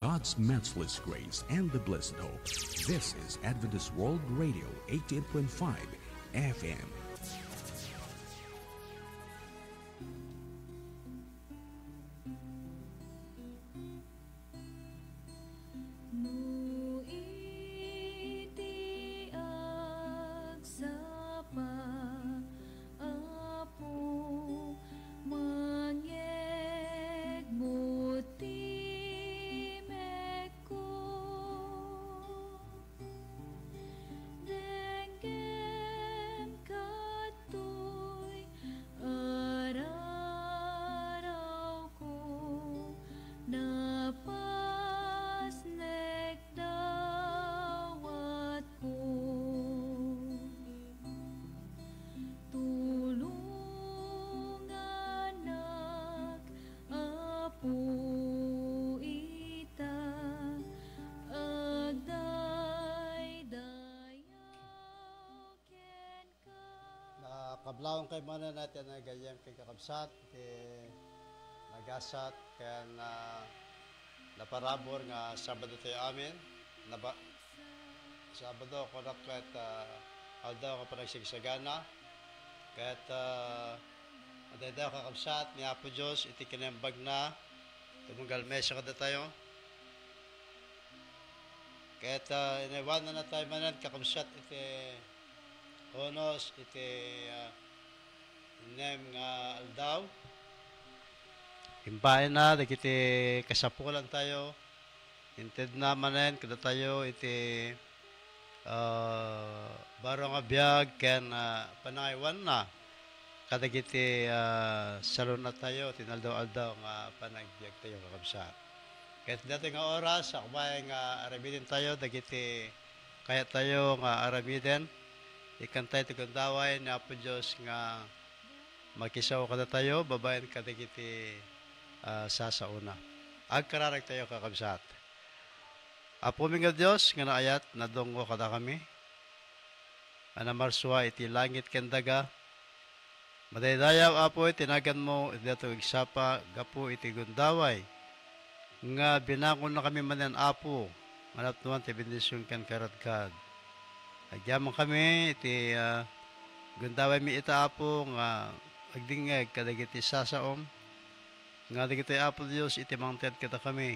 God's matchless grace and the blessed hope. This is Adventist World Radio 88.5 FM. Kablawang kay mana natin na gayang kay kakabsat, nagasat, kaya naparabor nga Sabado tayo amin. Sabado ko na kahit aldaw ka pa nagsigsagana. Kahit madaydaw kakabsat, ni Apo Diyos, iti kinembag na, tumunggal mesa ka na tayo. Kahit iniwanan na tayo manan, kakabsat, iti Honos, iti nem nga aldaw. Himbain na, iti kasapulan tayo. Inted na manen, kada tayo, iti baro nga biyag, ken panaywan na. Kada iti salon na tayo, tinaldaw-aldaw nga panagbiag tayo kakabsat. Kahit dati nga oras, akbay nga aramidin tayo, dagiti kaya tayo nga aramidin. Ikantay tigundaway ni Apo Diyos nga makisaw kada tayo, babayan kada kiti sasauna. Agkararag tayo kakabsat. Apo mga Diyos, nga naayat, nadongo kada kami. Anamarswa iti langit kendaga. Madaydayaw, Apo, tinagan mo, ito igsapa, gapo iti gundaway. Nga binakon na kami manan, Apo, manap naman ti bendisyon kan karadkad. Agyaman kami, iti gundaway mi ita Apo, nga agdingeg kadagiti sasaom, nga dagiti Apo Diyos, iti mangted kada kami.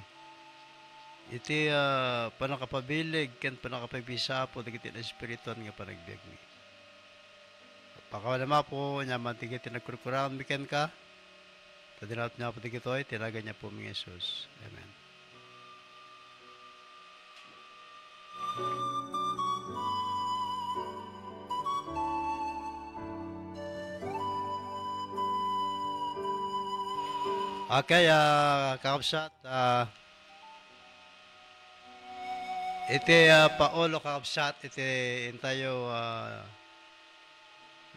Iti panakapabilig, ken panakapabisa Apo, dagiti na espiriton nga panagbiag mi. Pakawala po, nyaman tigiti nagkurkuraan mi ken ka, tadinat niya po digitoy, tinaga niya po mi Jesus. Amen. Okay, kakabsat, iti paulo kakabsat, iti intayo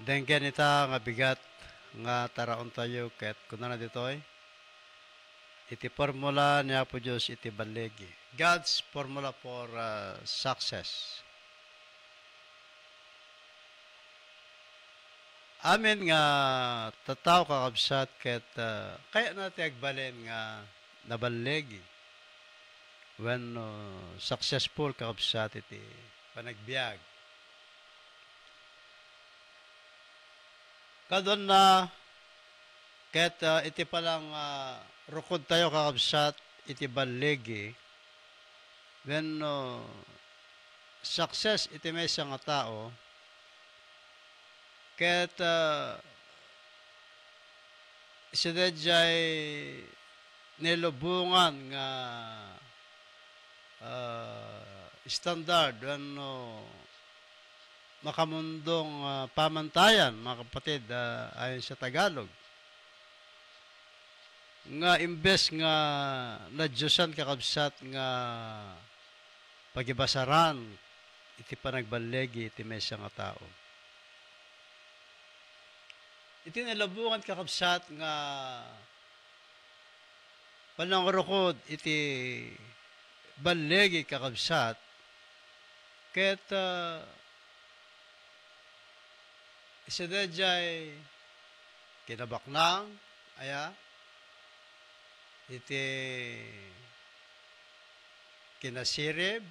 denggen ita nga bigat nga taraon tayo ket kuna na ditoy. Iti formula ni Apo Diyos iti balegi. God's formula for success. Amin nga tataw kakabsat ket kaya natin agbalen nga nabalegi when successful kakabsat iti panagbiag. Kadon na ket iti palang rukod tayo kakabsat iti balegi when success iti may nga tao ket sidadjay nilubungan nga standard ano makamundong pamantayan mga kapatid ayon sa Tagalog nga imbes nga nadyosan kakabsat nga pagibasaran iti panagbalegi iti mesa nga tao. Iti nilabungan kakabsat nga panangrukod iti balegi kakabsat ket isadadjay kinabaknang aya iti kinasirib,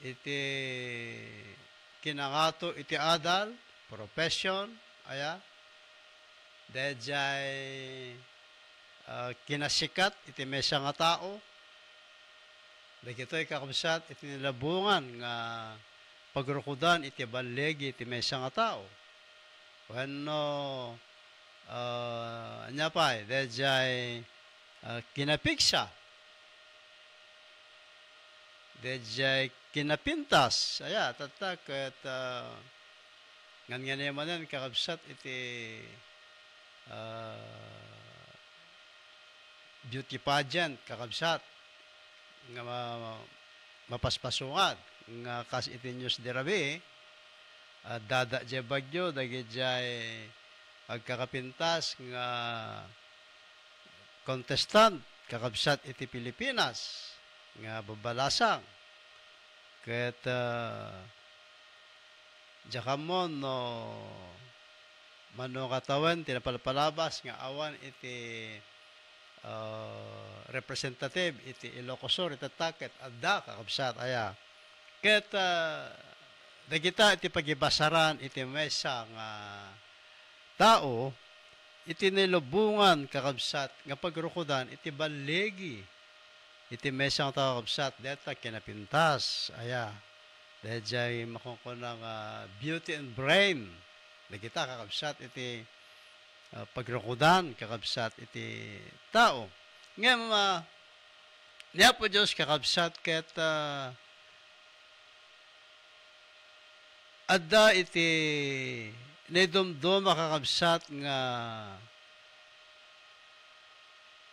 iti kinangato, iti adal, profession, aya, dayjay kinasikat, iti mesa nga tao, dagitoy kakabsat, iti nilabungan nga pagrukudan, iti balegi, iti mesa nga tao. Wenno, anyapay, dayjay kinapiksa, dayjay kinapintas, aya, tatak, at ngan manan kakabsat iti beauty pageant, kakabsat, nga mapaspasungan, nga kas iti news dirabi, dada jay bagyo, dagi jay agkakapintas, nga contestant, kakabsat iti Pilipinas, nga babalasang, ket jakamon no mano katawan tinapalpalabas nga awan iti representative iti Ilocosur itatakit adda kakabsat aya ket dagita iti pagibasaran iti mesa nga tao iti nilubungan kakabsat nga pagrukudan iti balegi iti mesa nga tao kakabsat deta kinapintas aya dayjay makungkunang beauty and brain dagita kakabsat iti pagrukudan kakabsat iti tao ngem niya po Diyos kakabsat ket adda iti nidumduma kakabsat nga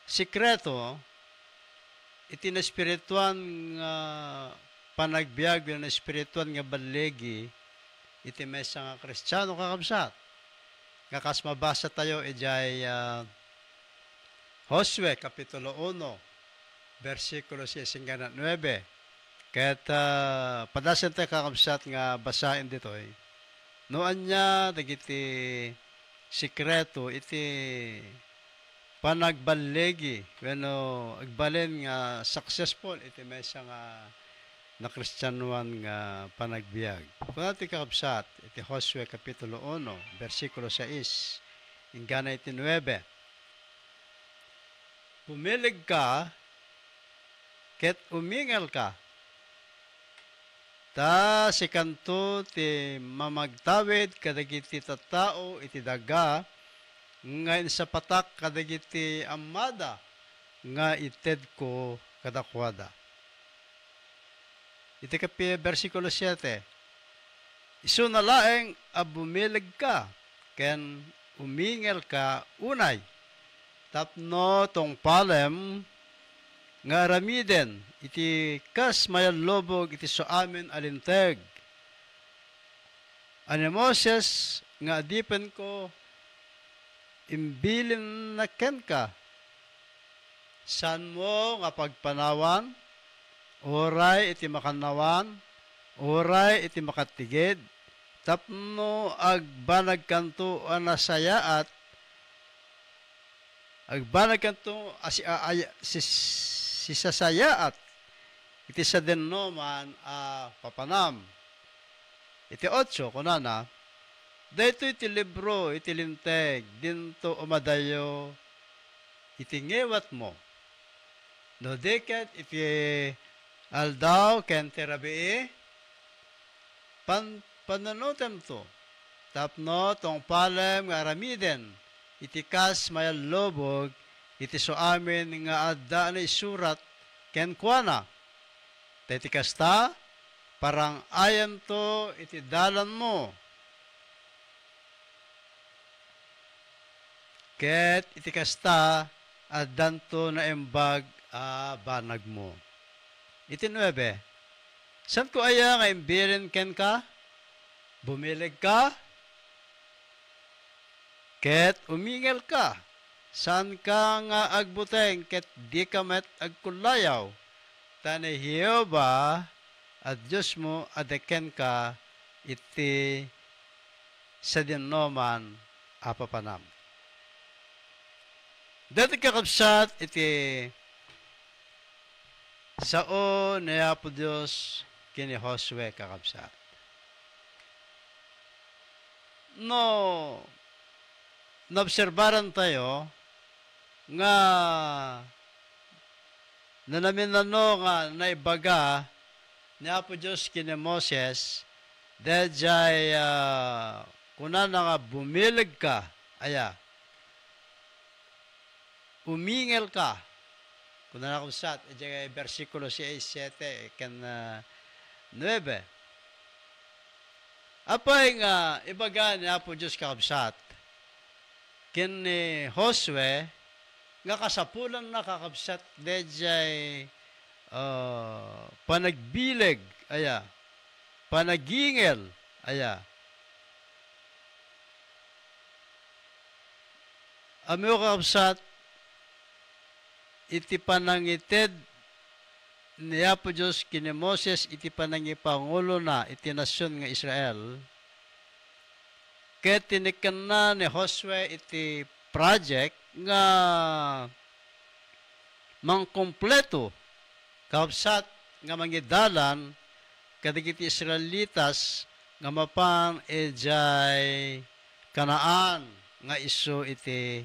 sikreto iti na espirituan nga panagbiag na espirituan nga balegi iti mesa nga Kristiyano kakabsat. Kakas mabasa tayo ijay Josue kapitulo 1 versikulo 9. Ket padasen tayo kakabsat nga basahin ditoy. Noan niya dagiti sikreto iti panagbalegi wenno agbalen nga successful iti mesa nga na Kristyanuan nga panagbiag. Kung natin kakabsat, iti Josue kapitulo 1, versikulo 6, ingana iti 9. Pumilig ka, ket umingal ka. Ta si kanto ti mamagtawid kadagiti tattao iti daga, nga sa patak kadagiti amada, nga ited ko kadakwada. Iti versikulo 7. Isu na laeng bumilig ka, ken umingel ka unay. Tapno tong palem, nga aramiden, iti kas mayalobog iti so amin alinteg. Ani Moses, nga adipen ko, imbilin na ken ka. San mo nga pagpanawan, oray iti makanawan, oray iti makatigid, tapno agbanag kanto anasayaat, agbanag kanto sisasayaat, iti sa dennoman papanam. Iti 8, kunana, dahito iti libro, iti linteg, dinto umadayo, iti ngewat mo. No deket iti aldaw ken terabii pananutem to tapno tong palem nga aramiden iti kas mayalobog iti so amin nga adda na isurat ken kuana iti kasta parang ayam to iti dalan mo ket iti kasta addan to na embag banag mo. Iti 9. San ko aya nga imbirin ken ka? Bumilig ka? Ket umingel ka? San ka nga agbuteng ket di ka met agkulayaw? Tani Jehova at Diyos mo adeken ka iti sa dinnoman apapanam. Dati kakabsat iti Sao niya po Diyos kini Josue kakabsat. No, naobserbaran tayo nga nanamin na no nga naibaga niya po Diyos kini Moses dahil kuna na nga bumilig ka, umingel ka, kuna na kumsat, versikulo 6, 7, kan 9. Apay nga, ibaga niya po Diyos kakabsat, kini Josue, nga kasapulan na kakabsat, dahil panagbilig, panagingel, amiyo kakabsat, iti panangited niya po Diyos kini Moses, iti panangipangulo na, iti nasyon nga Israel, kaya tinikan na ni Josue iti project nga mangkompleto, kakabsat, nga mangidalan, kadagiti Israelitas nga mapan ejay Kanaan nga iso iti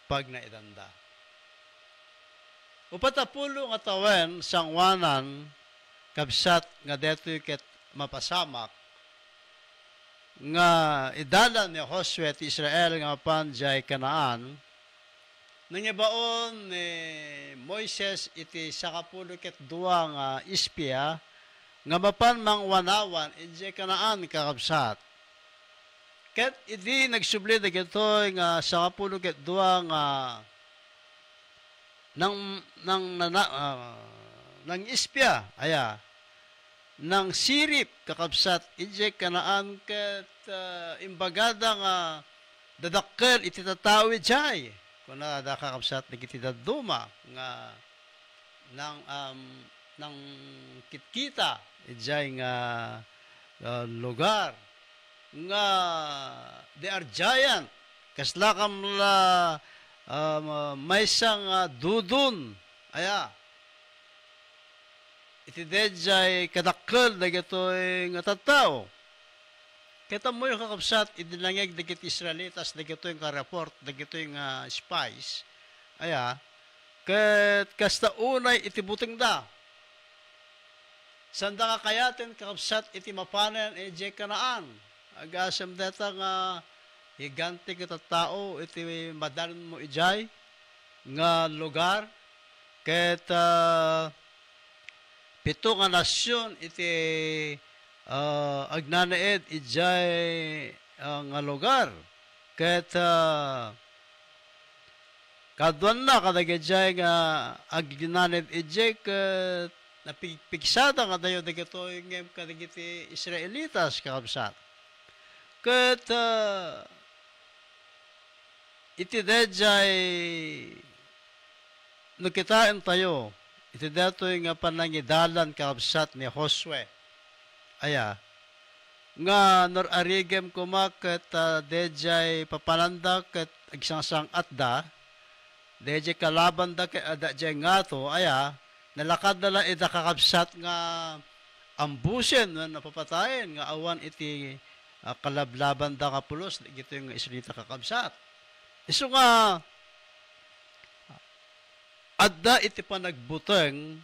pagnaidanda. Upatapulo nga tawen sangwanan kabsat nga detoy ket mapasamak nga idalan ni Josue ti Israel nga mapan ejay Kanaan. Nangibaon ni Moises iti 12 nga ispya nga mapan mangwanawan iti Kanaan kakabsat. Ket idi nagsubli dagitoy nga 12 nga nang ispya nang sirip kakabsat iti Kanaan ket imbagada nga dadakkel iti tatawi jay kuna da kakabsat dagiti daduma nga nang kitkita ijay nga lugar nga they are giant kasla kamla may isang dudun iti dejay kadakkel dagitoy nga tattao. Kita mo yung kakabsat, idinangeg dagiti Israelitas, dagito yung ka-report, dagito yung spies. Ket kasta unay iti buting da. Sanda nga kayatin kakabsat iti mapanen iti Kanaan. Agasam deta nga higanti kita tao iti madalan mo ijay nga lugar. Ket 7 nga nasyon iti agnanaed ijay nga lugar. Ket kaduan na kadagijay nga agnanaed ijay ket napigpigsada nga dayo dagitoy ngem kadagiti Israelitas kakabsat. Ket iti dejay nakitaan tayo iti datoy nga panangidalan kakabsat ni Josue. Nga norarigem kumak ket dejay papalanda ket agsangsang atda dejay kalaban da ket adjay ngato nalakad na lang ida kakabsat nga ambusen nga napapatayen nga awan iti kalablaban da kapulos gito yung Israelita kakabsat. Isu nga adda iti panagbuteng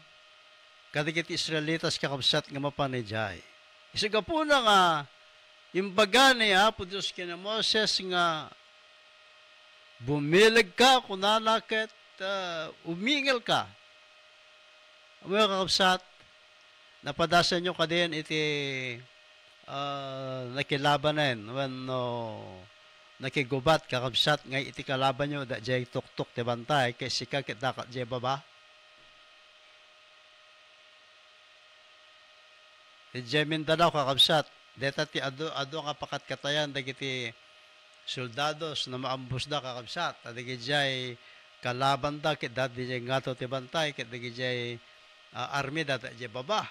kadagiti Israelitas kakabsat nga mapanejay. Isaga po na nga, imbaga niya po Diyos kina Moses nga bumilig ka, kunanakit, umingil ka. Mga kakabsat, napadasan nyo ka din iti nakilabanan when nakigubat kakabsat nga iti kalaban nyo da jay tuktok ti bantay kay sika kita ka jay baba. Ijay Mindanao kakabsat, deta ti ado nga pakat katayan dagiti soldados na maambus da kakabsat, dagiti kalaban da ket dati jay ngato ti bantay ket dagiti army da jay baba.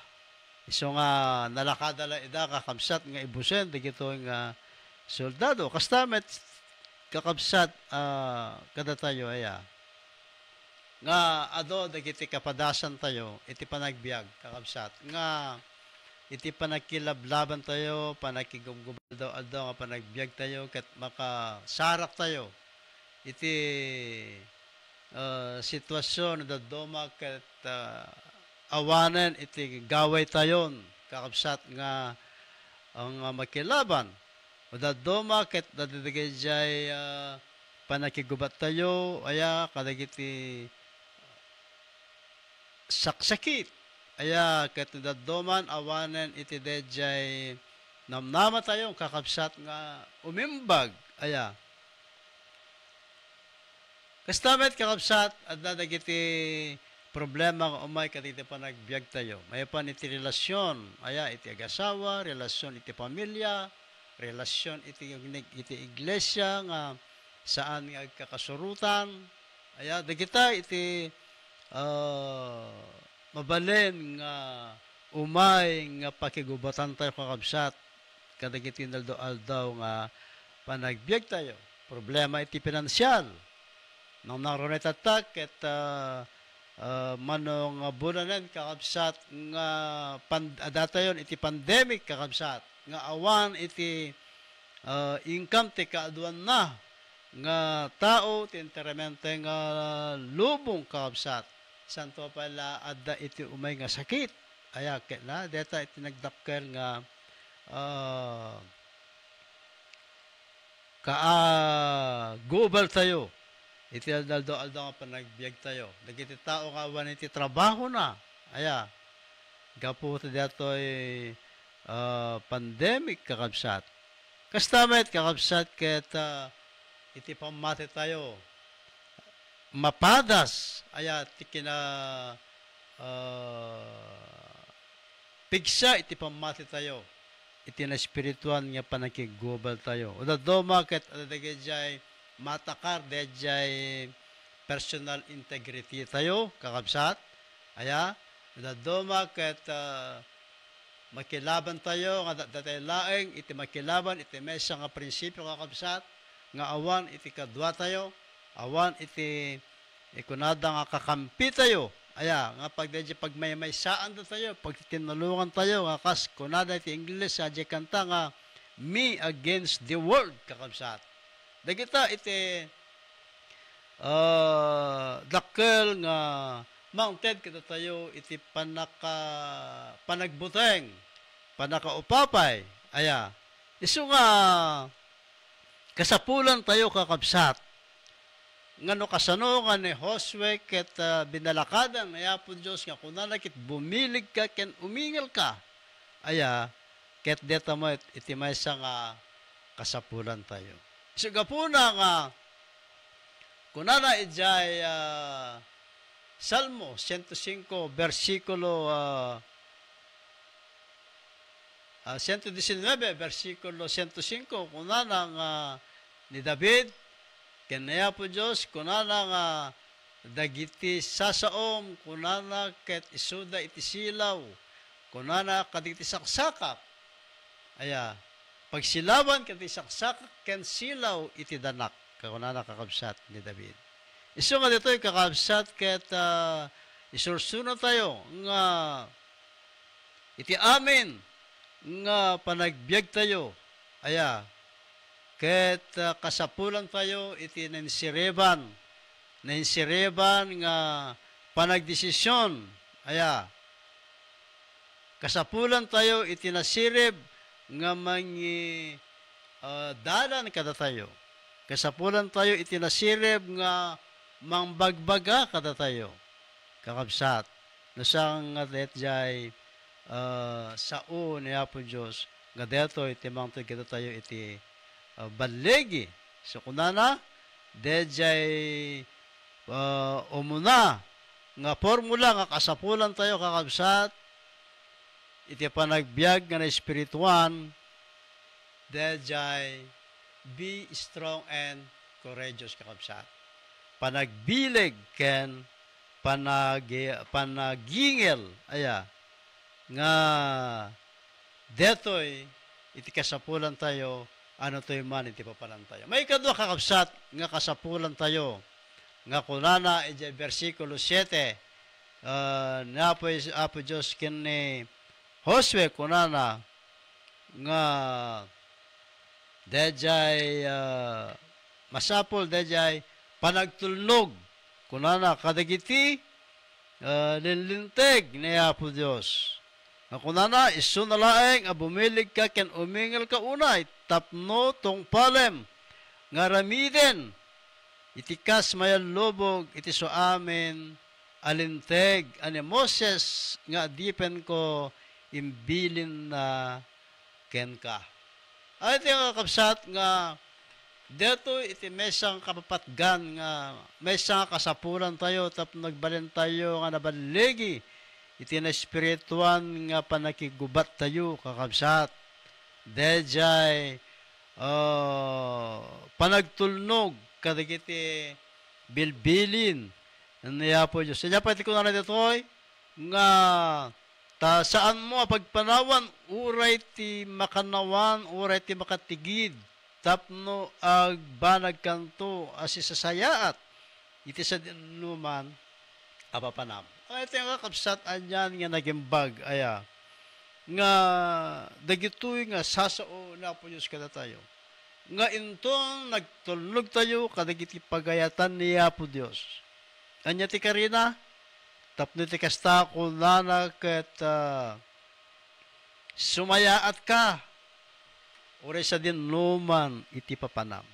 Isu nga nalakada la ida kakabsat nga ibusen dagito nga soldado. Kastamet kakabsat kada tayo nga ado dagiti kapadasan tayo iti panagbiag kakabsat nga iti panagkilablaban tayo panagkigumgubal daw ado nga panagbiag tayo ket makasarak tayo iti sitwasyon na doma ket awanen iti gaway tayon kakabsat nga ang makilaban o dadoma ket dadadigay jay panakigubat tayo aya kadagiti saksakit aya ket daddoman awanen iti dejay namnama tayo kakabsat nga umimbag aya kastamet kakabsat adda dagiti problema nga umay kadagiti panagbiag tayo mayapan iti relasyon aya iti agasawa relasyon iti pamilya relasyon iti iglesia nga saan nga kakasurutan aya dagita iti mabalin nga umay nga pakigubatan tayo kakabsat kadagiti naldo-aldaw nga panagbiag tayo problema iti pinansyal nang naroon itatak ket manong bunanen kakabsat nga adatayon iti pandemic kakabsat nga awan iti income ti kaaduan na nga tao ti enteramente nga lubong kakabsat santo pala adda iti umay nga sakit aya ket na deta iti nagdakkel nga gubal tayo iti aldo nga panagbiag tayo dagiti tao nga awan iti trabaho na aya gapu ti datoy pandemic kakabsat kastamet kakabsat ket iti pamati tayo mapadas aya ti kina pigsa iti pamati tayo iti na espirituan nga panakigubal tayo o dadoma ket adagay jay matakar dejay personal integrity tayo kakabsat aya dadoma ket makilaban tayo nga datay laeng iti makilaban iti mesa nga prinsipyo kakabsat nga awan iti kadwa tayo awan iti ikunada nga kakampi tayo aya nga pagmaymaysaan da tayo pag tinulungan tayo nga kas kunada iti English adya kanta nga me against the world kakabsat dagita iti dakkel nga mounted kita tayo iti panagbuteng panakaupapay aya isu nga kasapulan tayo kakabsat ngano kasano nga ni Josue ket binalakadan aya po Dios nga kunana ket bumilig ka ken umingal ka aya ket deta mo iti maysa nga kasapulan tayo so gapuna nga kunana ijay Salmo 105 versikulo 119 versikulo 105 kunana nga ni David kenaya po Diyos kunana nga dagiti sasaom kunana ket isuda iti silaw kunana kadagiti saksakap aya pagsilawan ket saksakap ken silaw iti danak kunana kakabsat ni David isu nga ditoy kakabsat ket isursuno tayo nga iti amin nga panagbiag tayo aya ket kasapulan tayo iti nainsireban nga panagdesisyon aya kasapulan tayo iti nasirib nga mangi dalan kada tayo kasapulan tayo iti nasirib nga mangbagbaga kada tayo kakabsat nasang nga detjay sao niya po Diyos nga deto iti mangtod kada tayo iti balegi so kunana dejay umuna nga formula nga kasapulan tayo kakabsat iti panagbiag nga na espirituan dejay be strong and courageous kakabsat panagbileg ken panagingel aya nga detoy iti kasapulan tayo ano to'y man iti papalan tayo may kadwa kakabsat nga kasapulan tayo nga kunana iti versikulo 7 Apo Diyos kini Josue kunana nga dejay masapol dejay panagtulnog kunana kadagiti linlinteg ni Apo Diyos. Nga kunana isu na laeng bumilig ka ken umingal ka unay tapno tong palem nga ramiden itikas mayan lubog iti so amin alinteg ani Moses nga dipen ko imbilin na ken ka. Ay iti nga kapsat nga deto iti mesang kapapatgan nga mesang kasapulan tayo tapno nagbalin tayo nga nabaligi iti na espirituan nga panakigubat tayo kakabsat. Dejay panagtulnog kadagiti bilbilin niya po Diyos. Siya pati ko na ditoy nga ta saan mo pagpanawan uray ti makanawan uray ti makatigid tapno agbanag kanto asi sasayaat iti sa dinuman apapanam. Ay iti nga kapsat anyan nga nagimbag aya nga dagitoy nga sasao na po Diyos kada tayo. Nga intong nagtulnog tayo kadagiti pagayatan niya po Diyos. Anya ti karina, tapno ti kasta kunana ket sumayaat ka, ore sa dinuman iti papanam.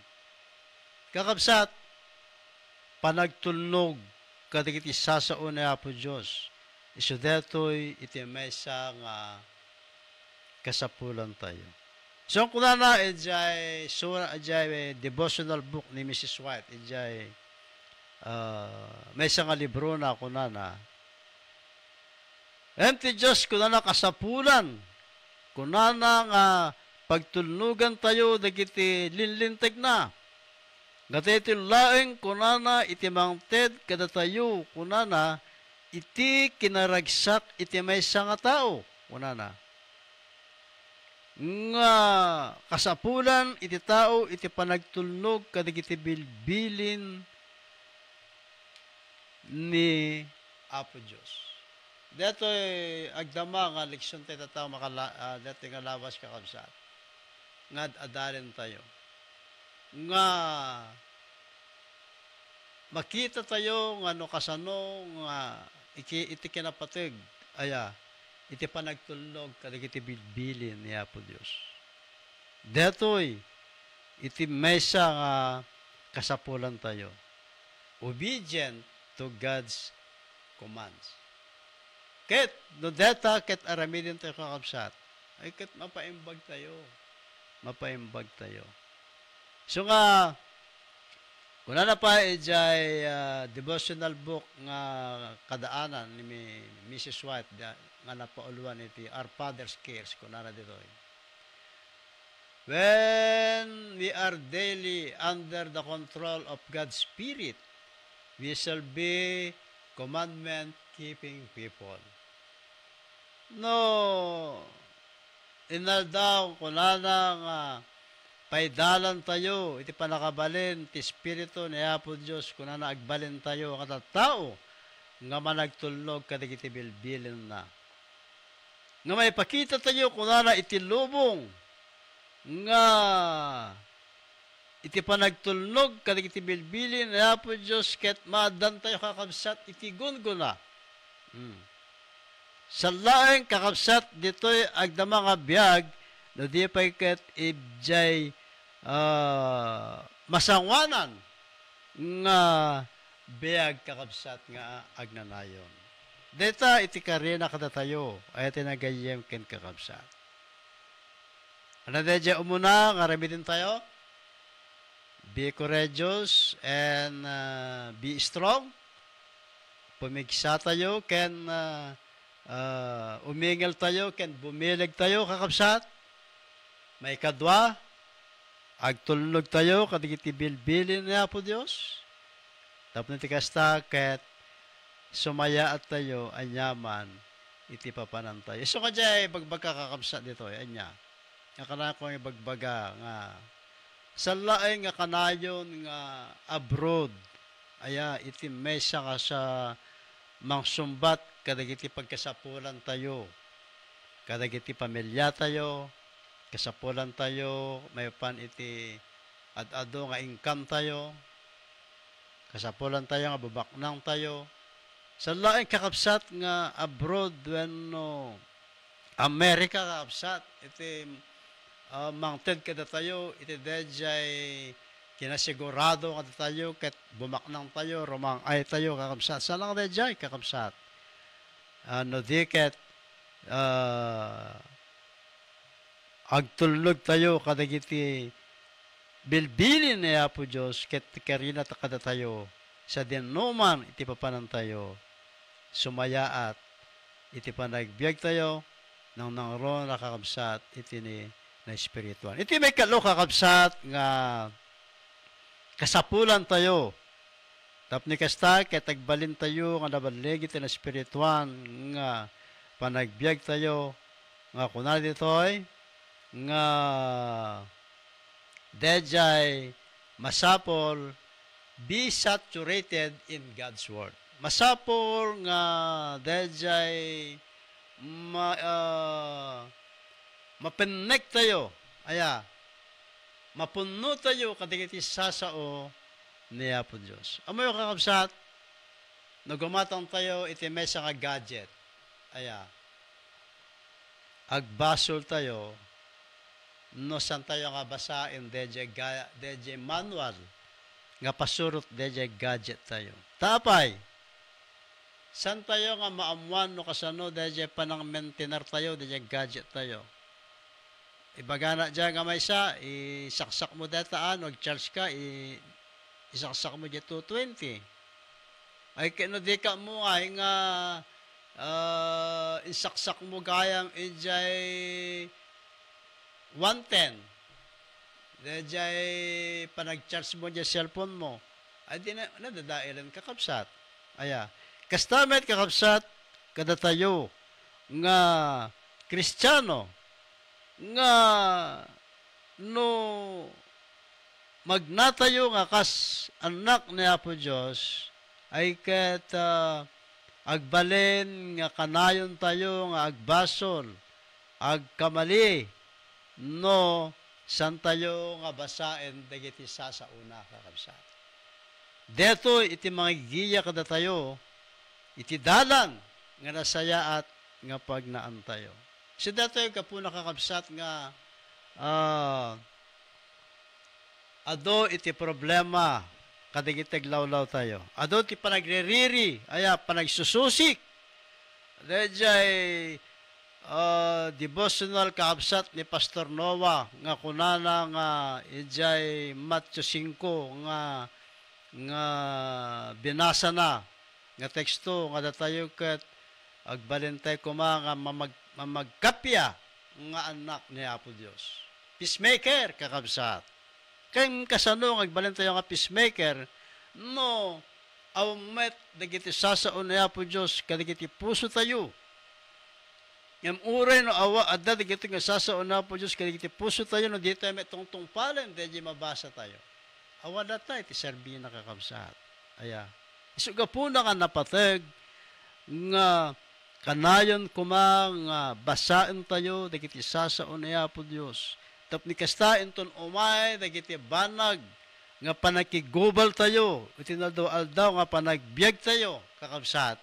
Kakabsat, panagtulnog kadagiti sasao niya po Diyos. Isu detoy iti maysa nga kasapulan tayo. So, kunana, ijay devotional book ni Mrs. White, ijay may isang libro na kunana. Enti Diyos kunana kasapulan, kunana nga pagtulnugan tayo dagiti linlinteg na. Iti laeng kunana iti mangted kada tayo kunana iti kinaragsak iti maysa nga tao kunana. Nga kasapulan iti tao iti panagtulnog kadagiti bilbilin ni Apo Diyos. Dito agdama nga leksyon tayo tao dito nga lawas kakabsat. Nga adalin tayo. Nga makita tayo nga no kasano nga iti kinapatig aya iti panagtulnog kadagiti bilbilin ni Apo Diyos. Detoy iti maysa nga kasapulan tayo. Obedient to God's commands. Ket no deta ket aramidin tayo kakabsat. Ay ket mapaimbag tayo. Mapaimbag tayo. So nga kuna na pa ijay devotional book nga kadaanan ni Mrs. White nga napauluan iti Our Father's Cares kuna na dito. When we are daily under the control of God's Spirit, we shall be commandment-keeping people. No, inaldaw kunana nga paidalan tayo, iti panakabalin, ti Espiritu ni Apo Diyos, kunana agbalin tayo, katatao, nga managtulnog kadagiti bilbilin na. Nga may pakita tayo, kunana iti lubong, nga iti panagtulnog kadagiti bilbilin ni Apo Diyos, ket maadan tayo kakabsat, iti gunguna. Sa laeng kakabsat, dito'y agdama nga biyag, no di pa ket ibjay masangwanan nga biyag kakabsat nga agnanayon. Deta iti karina kada tayo, ay tinagayem ken kakabsat. Ano deja umuna, nga ramitin tayo? Be courageous and be strong. Pumigsa tayo, ken umingal tayo, ken bumilig tayo kakabsat. May kadwa, agtulnog tayo, kadagiti bilbilin niya po Diyos. Tapos niti kasta, ket sumaya at tayo, anyaman, iti papanan tayo. So kadya, bagbaga kakabsat dito, anya. Nga kana ko bagbaga, nga, sa laeng nga kanayon, nga abroad, Aya, iti mesa nga sa mangsumbat, kadagiti pagkasapulan tayo. Kadagiti pamilya tayo, kasapulan tayo, may pan iti ad-ado nga income tayo, kasapulan tayo nga babaknang tayo. Sa laing kakabsat nga abroad when no, Amerika kakabsat, iti mangted kada tayo, iti dejay kinasigurado kada tayo, ket bumaknang tayo, romangay tayo kakabsat. Sa lang dejay kakabsat. No diket, agtulog tayo kadagiti bilbilin ni Apo Diyos ket karina kada tayo sa dinuman iti papanan tayo sumayaat iti panagbiag tayo nang nangro nakakabsat iti ni na espiritual. Iti may kalo kakabsat nga kasapulan tayo. Tapni kasta ket agbalin tayo nga nabalig iti na espiritual nga panagbiag tayo nga kuna ditoy nga dejay masapol be saturated in God's word. Masapol nga dejay mapennek tayo. Aya, mapuno tayo kadagiti sasao ni Apo Diyos. Amo yung kakabsat, nagumatang tayo iti mesa nga gadget. Aya, agbasol tayo, no san tayo nga basain, deje manual, nga pasurot deje gadget tayo. Tapay, san tayo nga maamuan no kasano, deje panang maintainer tayo, deje gadget tayo. Ibagana dyan nga may isa, isaksak mo dataan, mag-charge ka, isaksak mo dyan 220. Ay kinudika mo ay nga, isaksak mo gayang ijay 110. Dejay panag-charge mo dyan cellphone mo. Ay di na nadadailan kakabsat. Aya. Kastamet kakabsat kada tayo nga Kristiyano nga no magnatayo nga kas anak ni Apo Diyos ay ket agbalen nga kanayon tayo nga agbasol agkamali no san tayo nga basaen dagiti sasauna kakabsat. Deto iti mga giya kada tayo iti dalan nga nasaya at nga pagnaan tayo. So deto yung kapuna kakabsat nga ado iti problema kadigitag lawlaw tayo. Ado iti panagririri, aya panagsususik. Dejay devotional kakabsat ni Pastor Noah nga kunana nga ijay Matthew 5 nga binasa na nga teksto nga datayo ket agbalintay kuma nga mamagkapya nga anak ni Apo Dios. Peacemaker kakabsat. Kay kasano nga agbalintay nga peacemaker no awmet dagiti sasaon ni Apo Dios kadagiti puso tayo. Ngam uray no awa adda dagiti nga sasaon ni Apo Dios kadagiti puso tayo no dito may tungtungpalen deji mabasa tayo. Awa data iti serbi na kakabsat. Aya. Isuga po na nga napatag nga kanayon kumang basaen tayo dagiti sasaon ni Apo Dios. Tapni kasta inton umay dagiti banag nga panakigubal tayo. Iti aldaw nga panagbiag tayo kakabsat.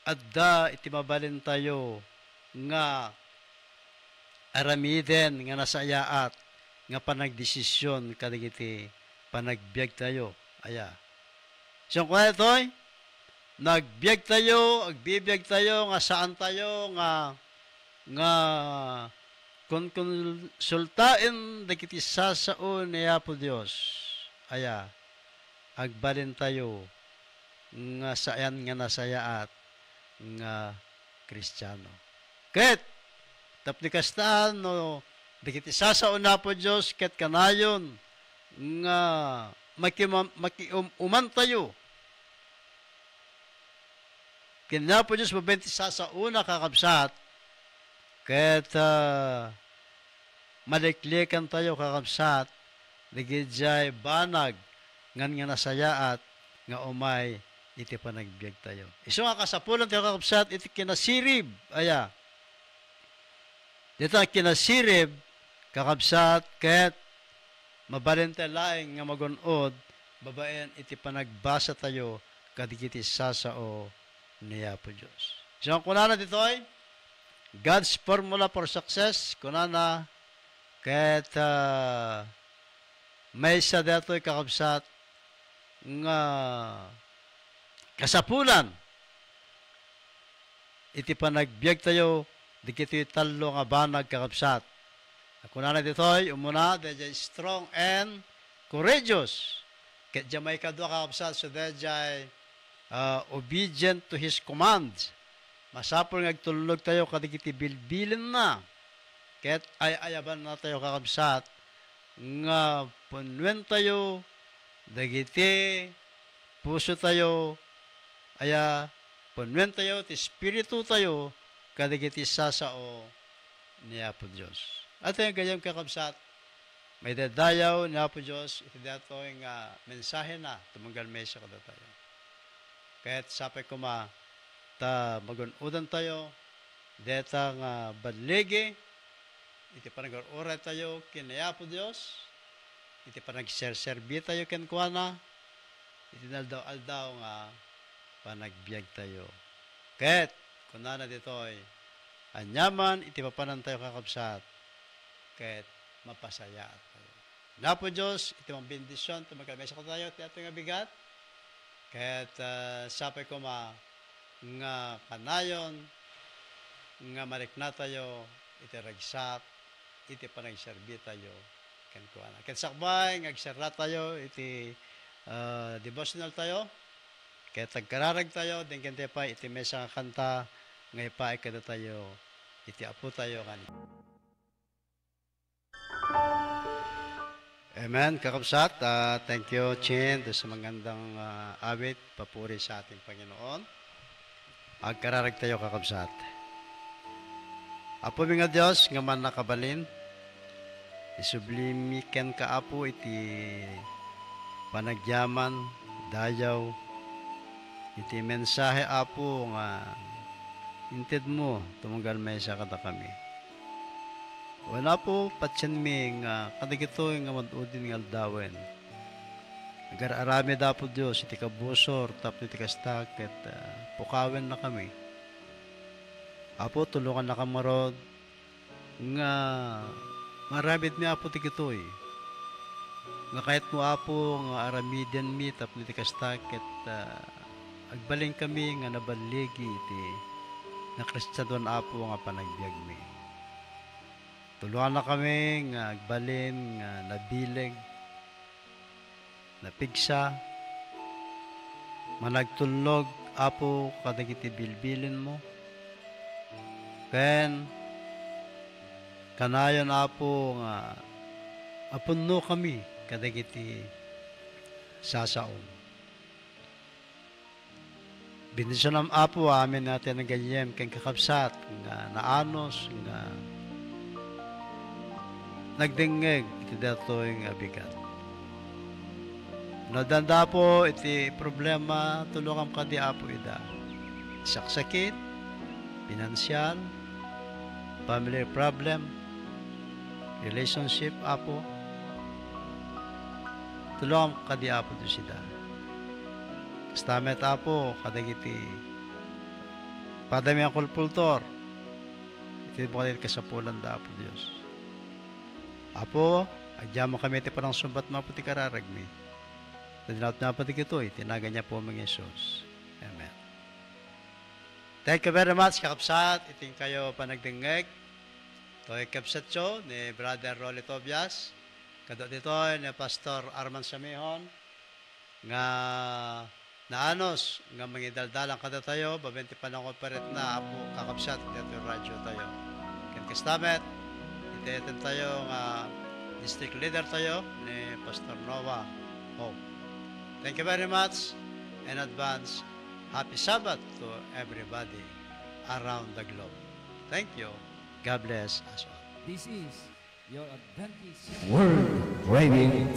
Adda iti mabalin tayo nga aramiden nga nasayaat nga panagdesisyon kadagiti panagbiag tayo. Aya. So kung ito'y nagbiag tayo, agbibiyag tayo, nga saan tayo, nga kung konsultain dagiti sasaon ni Apo Dios. Aya, agbalin tayo, nga saan nga nasayaat, nga Kristiyano. Ket, tapni kastaan, no, dagiti sasaon na po Diyos, ket kanayon, nga makiuman tayo. Kanya po Diyos, mabenti sasauna kakabsat, ket maliklikan tayo kakabsat, ligidjay banag, ngan nga nasayaat, nga umay iti panagbiag tayo. Isu nga kasapulan tayo kakabsat iti kinasirib. Aya. Dito kinasirib kakabsat ket mabalente laeng nga magunod babaen iti panagbasa tayo kadigiti sasao niya po Diyos. So kunana ditoy God's formula for success kunana ket may sa datoy kakabsat nga kasapulan iti panagbiag tayo dikiti talo nga banag kakabsat. Kunana ditoy umuna dejay strong and courageous. Ket jamay kadua kakabsat so dejay obedient to his commands. Masapol nga agtulog tayo kadagiti bilbilin na. Ket ayaban na tayo kakabsat nga punwen tayo dagiti puso tayo aya punwen tayo ti espiritu tayo kadagiti sasao ni Apo Dios. At yung gayam kakabsat may dadayaw ni Apo Dios iti datoy nga mensahe na tumanggal mesa kada tayo. Kaya't sapay ko ta magunudan tayo deta nga badlege iti panag-oray tayo kini Apo Dios iti panag-serserbi tayo ken kuana iti naldaw-aldaw nga panagbiag tayo. Ket kunana ditoy anyaman iti papanan tayo kakabsat ket mapasaya tayo. Napo Dios iti mambendisyon tumagkamesa ko tayo ti ato nga bigat ket sapay ko nga kanayon nga marikna tayo iti ragsak iti panagserbi tayo ken kuana. Ket sakbay nga agserra tayo iti devotional tayo ket tagkararag tayo den ken pa iti mesa nga kanta nga ipaay kada tayo iti Apo tayo kani. Amen. Kakabsat, thank you, Chin, sa magandang awit, papuri sa ating Panginoon. Agkararag tayo, kakabsat. Apo mga Diyos, nga man nakabalin, isublimiken ka, Apo, iti panagyaman, dayaw, iti mensahe, Apo, nga inted mo, tumanggal may sa kata kami. Wala po patyan mi nga kadagito nga madudin nga aldawen. Agar-arami da po Diyos iti kabusor tapno iti kastak ket pukawen na kami. Apo tulungan na kamarod nga maramid mi Apo ti kitoy. Nga kahit mo Apo nga aramiden mi tapno iti kastak ket agbaling kami nga nabaligi iti na Kristadon Apo nga panagbiag mi. Tulungan na kami nga agbalin, nga nabileg, napigsa, managtulog, Apo, kadagiti bilbilin mo. Ken, kanayon, Apo, nga apunno kami, kadagiti sasaon. Bendisyon ng Apo, amin natin ang ganyem, ken kakabsat, nga naanos, nga nagdingeg iti datoy nga bigat. Nadanda po iti problema tulungan ka di Apo ida. Saksakit, pinansyal, family problem, relationship Apo. Tulungan ka di Apo do sida. Kastamet Apo kadagiti padami ang kulpultor. Iti mo kanil kasapulan da Apo Dios. Apo, agya mo kami iti parang sumbat mga puti kararag mi. Tadinaut na pati kito'y, tinaga niya po mga Yesus. Amen. Thank you very much, kakapsat. Iting kayo panagdingeg. To'y kapsatyo ni Brother Rolly Tobias. Kado dito ni Pastor Arman Samihon. Nga naanos, nga mangidaldalang kada tayo, babenti pa ng operate na, Apo, kakapsat, dito yung radyo tayo. Kastamet, iten tayo nga district leader tayo ni Pastor Noah Hope. Thank you very much in advance. Happy Sabbath to everybody around the globe. Thank you. God bless us all. This is your Adventist World Radio.